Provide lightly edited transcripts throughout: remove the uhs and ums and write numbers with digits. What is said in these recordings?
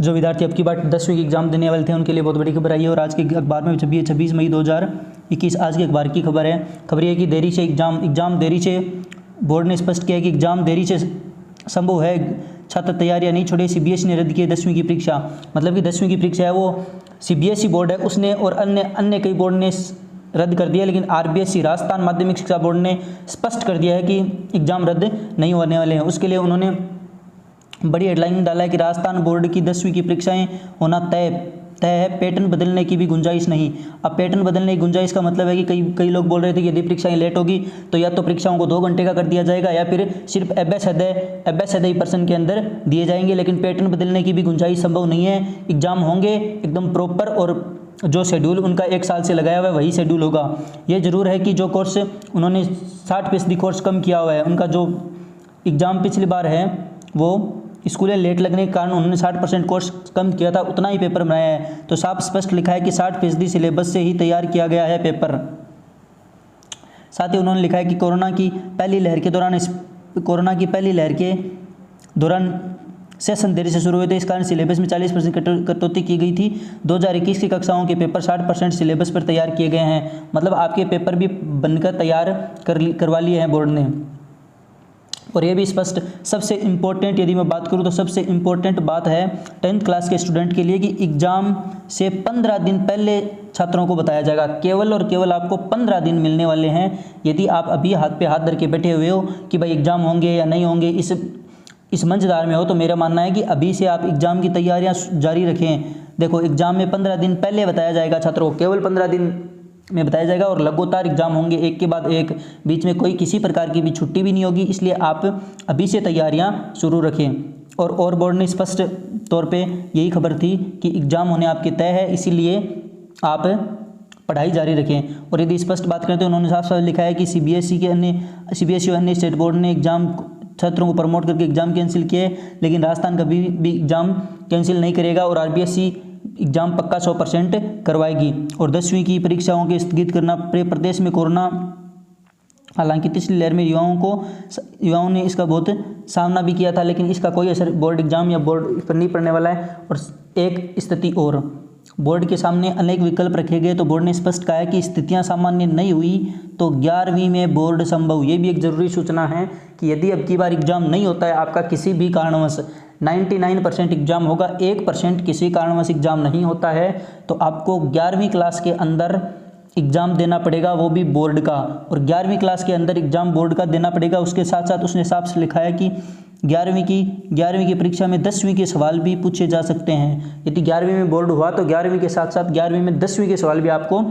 जो विद्यार्थी अब की बार 10वीं की एग्जाम देने वाले थे उनके लिए बहुत बड़ी खबर आई है। और आज के अखबार में छपी है 26 मई 2021 आज के अखबार की खबर है। खबर यह कि देरी से एग्जाम देरी से बोर्ड ने स्पष्ट किया कि एग्जाम देरी से संभव है, छात्र तैयारियां नहीं छोड़े। सीबीएसई ने रद्द की 10वीं की परीक्षा। मतलब कि 10वीं की परीक्षा है वो सीबीएसई बोर्ड है उसने और अन्य कई बोर्ड ने रद्द कर दिया, लेकिन आरबीएसई राजस्थान माध्यमिक शिक्षा बोर्ड ने स्पष्ट कर दिया है कि एग्जाम रद्द नहीं होने वाले हैं। उसके लिए उन्होंने बड़ी हेडलाइन डाला है कि राजस्थान बोर्ड की 10वीं की परीक्षाएं होना तय है, पैटर्न बदलने की भी गुंजाइश नहीं। अब पैटर्न बदलने की गुंजाइश का मतलब है कि कई लोग बोल रहे थे कि यदि परीक्षाएं लेट होगी तो या तो परीक्षाओं को 2 घंटे का कर दिया जाएगा या फिर सिर्फ एबेसडई पर्सन के अंदर दिए जाएंगे, लेकिन पैटर्न बदलने की भी गुंजाइश संभव नहीं है। एग्जाम होंगे एकदम प्रॉपर और जो शेड्यूल उनका 1 साल से लगाया हुआ है वही शेड्यूल होगा। ये जरूर है कि जो कोर्स उन्होंने 60% कोर्स कम किया हुआ है, उनका जो एग्ज़ाम पिछली बार है वो स्कूलें लेट लगने के कारण उन्होंने 60% कोर्स कम किया था, उतना ही पेपर बनाया है। तो साफ स्पष्ट लिखा है कि 60% सिलेबस से ही तैयार किया गया है पेपर। साथ ही उन्होंने लिखा है कि कोरोना की पहली लहर के दौरान सेशन देरी से शुरू हुए थे, इस कारण सिलेबस में 40% कटौती की गई थी। 2021 की कक्षाओं के पेपर 60% सिलेबस पर तैयार किए गए हैं। मतलब आपके पेपर भी बनकर तैयार करवा लिए हैं बोर्ड ने। और ये भी स्पष्ट, सबसे इम्पोर्टेंट यदि मैं बात करूँ तो सबसे इम्पोर्टेंट बात है 10th क्लास के स्टूडेंट के लिए कि एग्ज़ाम से 15 दिन पहले छात्रों को बताया जाएगा। केवल और केवल आपको 15 दिन मिलने वाले हैं। यदि आप अभी हाथ पे हाथ धर के बैठे हुए हो कि भाई एग्ज़ाम होंगे या नहीं होंगे, इस मंझधार में हो, तो मेरा मानना है कि अभी से आप एग्ज़ाम की तैयारियाँ जारी रखें। देखो एग्ज़ाम में 15 दिन पहले बताया जाएगा छात्रों को, केवल 15 दिन में बताया जाएगा और लगातार एग्जाम होंगे एक के बाद एक, बीच में कोई किसी प्रकार की भी छुट्टी भी नहीं होगी। इसलिए आप अभी से तैयारियां शुरू रखें। और बोर्ड ने स्पष्ट तौर पे यही खबर थी कि एग्ज़ाम होने आपके तय है, इसीलिए आप पढ़ाई जारी रखें। और यदि स्पष्ट बात करें तो उन्होंने साफ साफ लिखा है कि सीबीएसई और अन्य स्टेट बोर्ड ने एग्जाम छात्रों को प्रमोट करके एग्जाम कैंसिल किए, लेकिन राजस्थान कभी भी एग्जाम कैंसिल नहीं करेगा और आरबीएसई एग्जाम पक्का 100% करवाएगी। और 10वीं की परीक्षाओं के स्थगित करना प्रदेश में कोरोना, हालांकि पिछली लहर में युवाओं ने इसका बहुत सामना भी किया था, लेकिन इसका कोई असर बोर्ड एग्जाम या बोर्ड पर नहीं पड़ने वाला है। और एक स्थिति और, बोर्ड के सामने अनेक विकल्प रखे गए तो बोर्ड ने स्पष्ट कहा है कि स्थितियां सामान्य नहीं हुई तो 11वीं में बोर्ड संभव। ये भी एक जरूरी सूचना है कि यदि अब की बार एग्जाम नहीं होता है आपका किसी भी कारणवश, 99% एग्जाम होगा, 1% किसी कारणवश एग्जाम नहीं होता है तो आपको 11वीं क्लास के अंदर एग्ज़ाम देना पड़ेगा, वो भी बोर्ड का। और 11वीं क्लास के अंदर एग्ज़ाम बोर्ड का देना पड़ेगा। उसके साथ साथ उसने साफ से लिखा है कि 11वीं की परीक्षा में 10वीं के सवाल भी पूछे जा सकते हैं। यदि 11वीं में बोर्ड हुआ तो 11वीं के साथ साथ 11वीं में 10वीं के सवाल भी आपको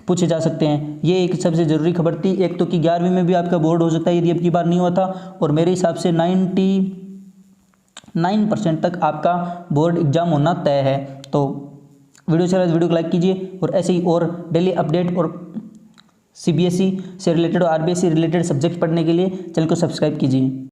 पूछे जा सकते हैं। ये एक सबसे ज़रूरी खबर थी। एक तो कि 11वीं में भी आपका बोर्ड हो सकता है यदि अब की बार नहीं हुआ था, और मेरे हिसाब से 99% तक आपका बोर्ड एग्जाम होना तय है। तो वीडियो अच्छा लगा वीडियो को लाइक कीजिए और ऐसे ही और डेली अपडेट और सीबीएसई से रिलेटेड और आरबीएसई रिलेटेड सब्जेक्ट पढ़ने के लिए चैनल को सब्सक्राइब कीजिए।